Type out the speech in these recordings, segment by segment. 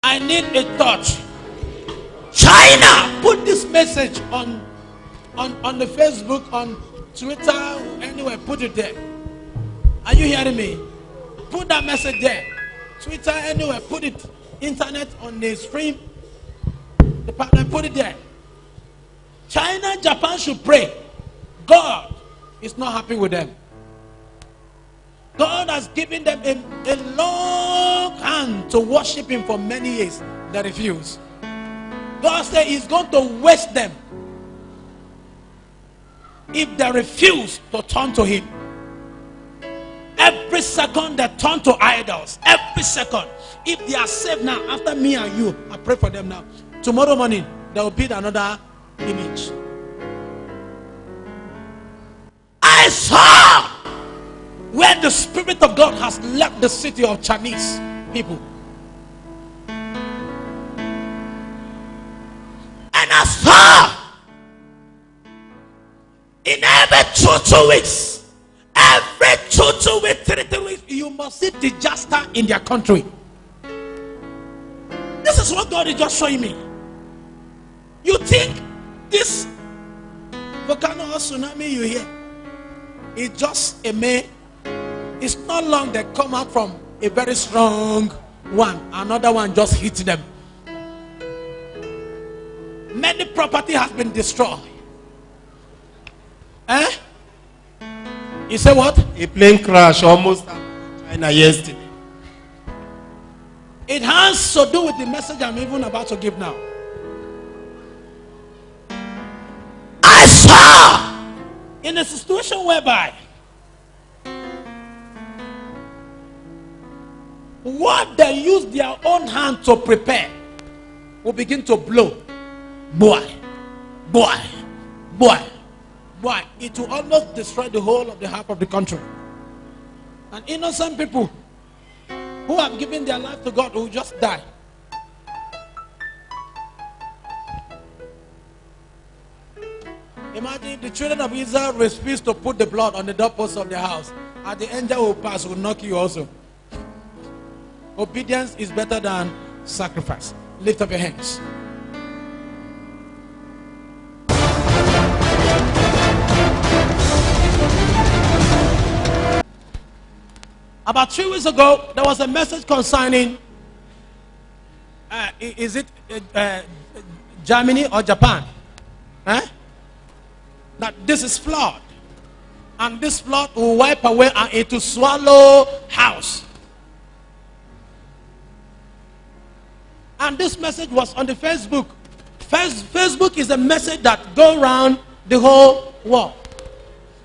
I need a touch. China, put this message on the Facebook, on Twitter, anywhere, put it there. Are you hearing me? Put that message there. Twitter, anywhere, put it. Internet, on the stream, the partner, put it there. China, Japan should pray. God is not happy with them. God has given them a long hand to worship him for many years. They refuse. God said he's going to waste them if they refuse to turn to him. Every second they turn to idols. Every second. If they are saved now, after me and you, I pray for them now. Tomorrow morning, they will build another image. I saw where the Spirit of God has left the city of Chinese people. And I saw in every 2 weeks, every 2 weeks, 3 weeks, you must see disaster in their country. This is what God is just showing me. You think this volcano or tsunami you hear is just a man? It's not long they come out from a very strong one. Another one just hit them. Many property has been destroyed. Eh? You say what? A plane crash almost happened in China yesterday. It has to do with the message I'm even about to give now. I saw in a situation whereby what they use their own hand to prepare will begin to blow. Boy, boy, boy, boy. It will almost destroy the whole of the half of the country. And innocent people who have given their life to God will just die. Imagine if the children of Israel refused to put the blood on the doorpost of their house, and the angel will pass, will knock you also. Obedience is better than sacrifice. Lift up your hands. About 3 weeks ago, there was a message concerning, is it Germany or Japan? That this is flood. And this flood will wipe away and it will swallow house. And this message was on the Facebook. Facebook is a message that goes around the whole world.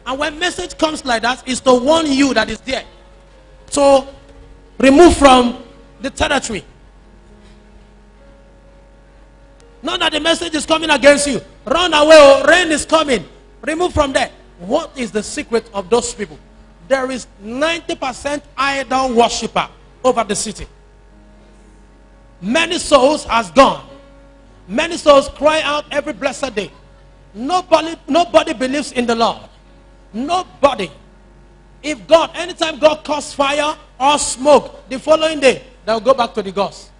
And when message comes like that, it's to warn you that it's there. So, remove from the territory. Not that the message is coming against you. Run away, or rain is coming. Remove from there. What is the secret of those people? There is 90% idol worshiper over the city. Many souls has gone. Many souls cry out every blessed day. Nobody believes in the Lord. Nobody. If God, anytime God caused fire or smoke, the following day, they'll go back to the gods.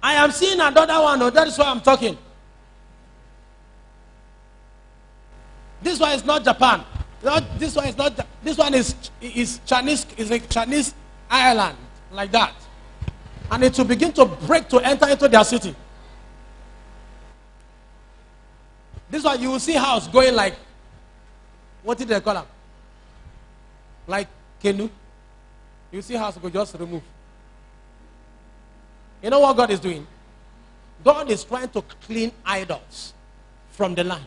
I am seeing another one, that is why I'm talking. This one is not Japan. This one is not. This one is Chinese. Is a Chinese island like that, and it will begin to break to enter into their city. This one you will see house going like, what did they call them? Like canoe. You see house go just remove. You know what God is doing? God is trying to clean idols from the land.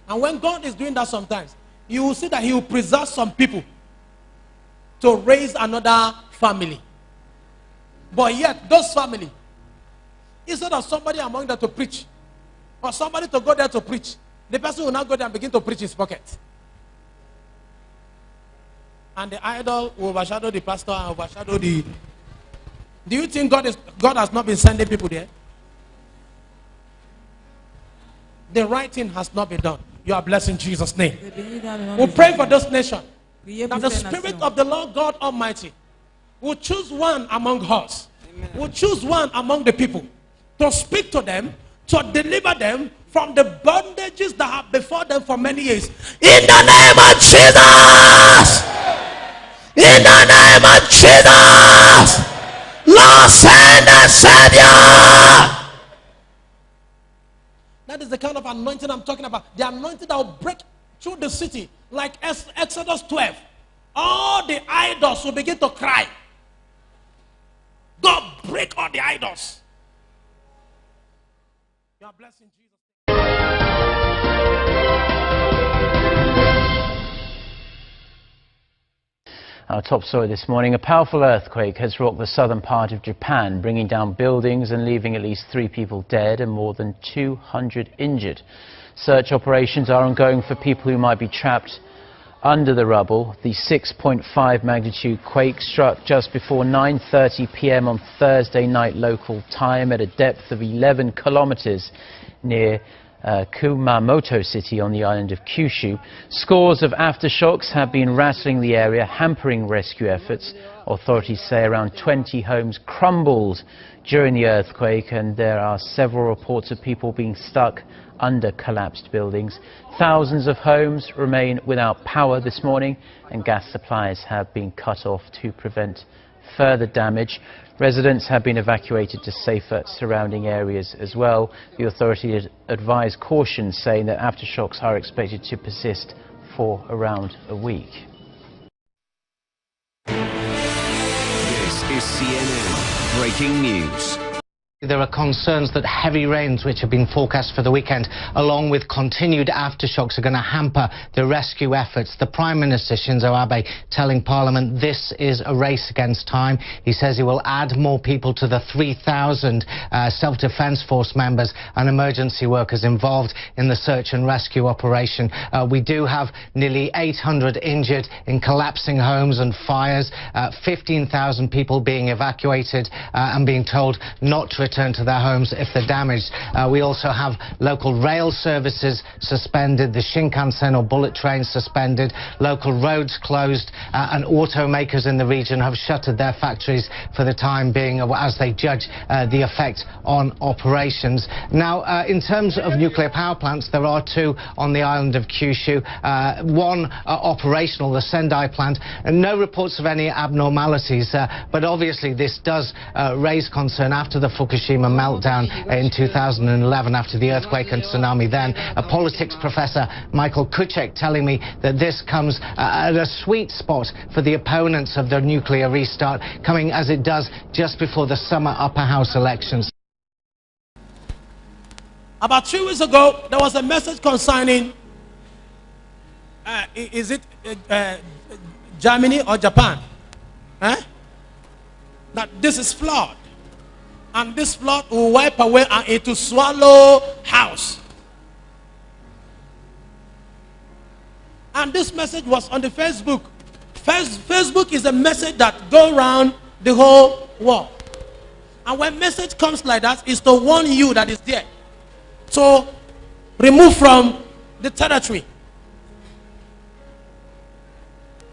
And when God is doing that sometimes, you will see that he will preserve some people to raise another family. But yet, those family, instead of somebody among them to preach, or somebody to go there to preach, the person will now go there and begin to preach his pocket. And the idol will overshadow the pastor and overshadow the... Do you think God has not been sending people there? The right thing has not been done. You are blessed in Jesus' name. We pray for this nation. that the Spirit of the Lord God Almighty will choose one among us, will choose one among the people to speak to them, to deliver them from the bondages that have before them for many years. In the name of Jesus! In the name of Jesus! Lord, send a Savior! That is the kind of anointing I'm talking about. The anointing that will break through the city like Exodus 12. All the idols will begin to cry. God, break all the idols. You are blessing Jesus. Our top story this morning, a powerful earthquake has rocked the southern part of Japan, bringing down buildings and leaving at least 3 people dead and more than 200 injured. Search operations are ongoing for people who might be trapped under the rubble. The 6.5 magnitude quake struck just before 9:30 p.m. on Thursday night local time at a depth of 11 kilometers near Kumamoto City on the island of Kyushu. Scores of aftershocks have been rattling the area, hampering rescue efforts. Authorities say around 20 homes crumbled during the earthquake, and there are several reports of people being stuck under collapsed buildings. Thousands of homes remain without power this morning, and gas supplies have been cut off to prevent further damage. Residents have been evacuated to safer surrounding areas as well. The authorities advise caution, saying that aftershocks are expected to persist for around a week. This is CNN Breaking News. There are concerns that heavy rains, which have been forecast for the weekend, along with continued aftershocks, are going to hamper the rescue efforts. The Prime Minister, Shinzo Abe, telling Parliament this is a race against time. He says he will add more people to the 3,000 self-defense force members and emergency workers involved in the search and rescue operation. We do have nearly 800 injured in collapsing homes and fires, 15,000 people being evacuated and being told not to return to their homes if they're damaged. We also have local rail services suspended, the Shinkansen or bullet trains suspended, local roads closed, and automakers in the region have shuttered their factories for the time being as they judge the effect on operations. Now, in terms of nuclear power plants, there are 2 on the island of Kyushu, one operational, the Sendai plant, and no reports of any abnormalities, but obviously this does raise concern after the Fukushima meltdown in 2011, after the earthquake and tsunami then. A politics professor, Michael Kuchek, telling me that this comes at a sweet spot for the opponents of the nuclear restart, coming as it does just before the summer upper house elections. About 3 weeks ago, there was a message concerning, is it Germany or Japan? That this is flood. And this flood will wipe away and it will swallow house. And this message was on the Facebook. Facebook is a message that goes around the whole world. And when message comes like that, it's to warn you that it's there. So remove from the territory.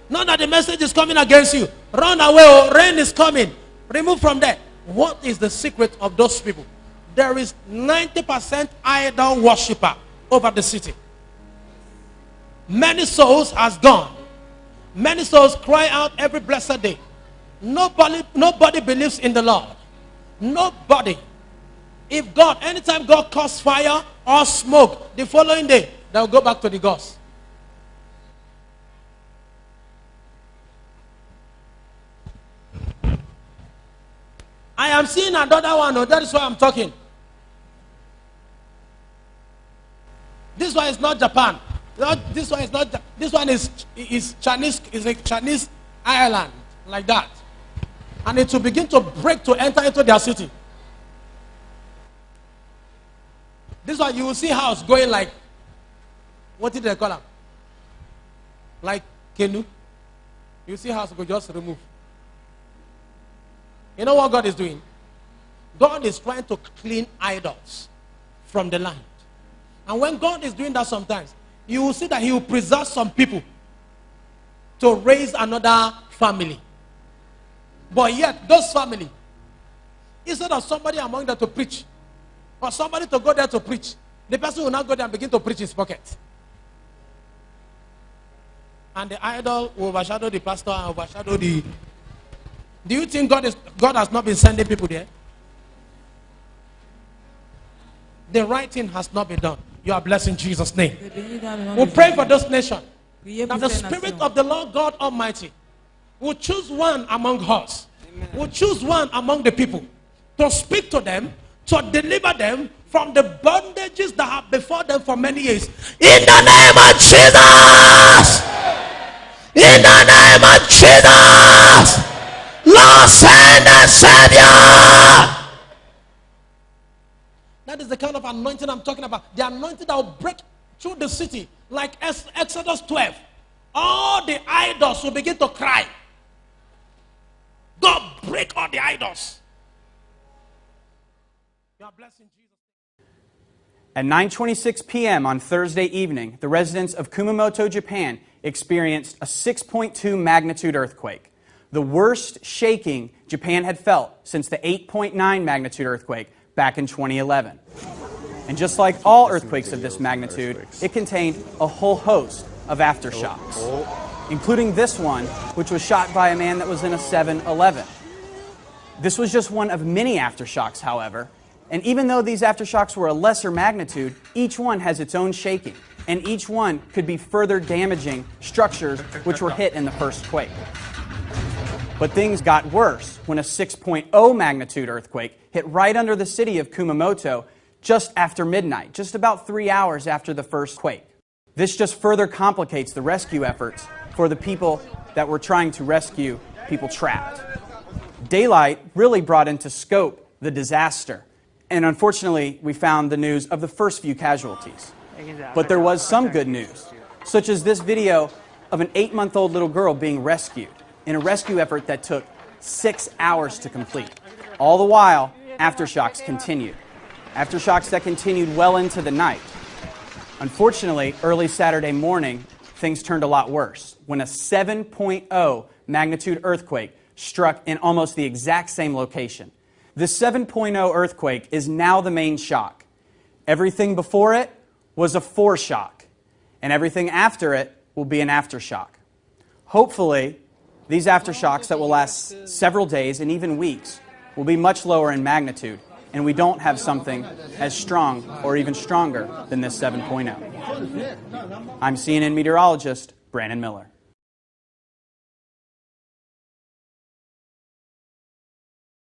Not that the message is coming against you. Run away, or rain is coming. Remove from there. What is the secret of those people? There is 90% idol worshiper over the city. Many souls has gone. Many souls cry out every blessed day. Nobody believes in the Lord. Nobody. If God, anytime God casts fire or smoke, the following day, they'll go back to the gods. I am seeing another one. That is why I'm talking. This one is not Japan. This one is not. This one is Chinese. Is a Chinese island like that, and it will begin to break to enter into their city. This one you will see house going like, what did they call them? Like canoe. You see house go just remove. You know what God is doing? God is trying to clean idols from the land. And when God is doing that sometimes, you will see that he will preserve some people. to raise another family. But yet, those family, instead of somebody among them to preach, or somebody to go there to preach, the person will now go there and begin to preach his pocket. And the idol will overshadow the pastor and overshadow the... Do you think God has not been sending people there? The right thing has not been done. You are blessed in Jesus' name. We'll pray for this nation. That the Spirit of the Lord God Almighty will choose one among us. Will choose one among the people to speak to them, to deliver them from the bondages that have before them for many years. In the name of Jesus! In the name of Jesus! Lord, send a Savior! That is the kind of anointing I'm talking about. The anointing that will break through the city like Exodus 12. All the idols will begin to cry. God, break all the idols. You are blessed in Jesus. At 9:26 p.m. on Thursday evening, the residents of Kumamoto, Japan, experienced a 6.2 magnitude earthquake, the worst shaking Japan had felt since the 8.9 magnitude earthquake back in 2011. And just like all earthquakes of this magnitude, it contained a whole host of aftershocks, including this one, which was shot by a man that was in a 7-Eleven. This was just one of many aftershocks, however, and even though these aftershocks were a lesser magnitude, each one has its own shaking, and each one could be further damaging structures which were hit in the first quake. But things got worse when a 6.0 magnitude earthquake hit right under the city of Kumamoto just after midnight, just about 3 hours after the first quake. This just further complicates the rescue efforts for the people that were trying to rescue people trapped. Daylight really brought into scope the disaster, and unfortunately we found the news of the first few casualties. But there was some good news, such as this video of an 8-month-old little girl being rescued in a rescue effort that took 6 hours to complete. All the while, aftershocks continued. Aftershocks that continued well into the night. Unfortunately, early Saturday morning, things turned a lot worse when a 7.0 magnitude earthquake struck in almost the exact same location. The 7.0 earthquake is now the main shock. Everything before it was a foreshock, and everything after it will be an aftershock. Hopefully, these aftershocks that will last several days and even weeks will be much lower in magnitude, and we don't have something as strong or even stronger than this 7.0. I'm CNN meteorologist Brandon Miller.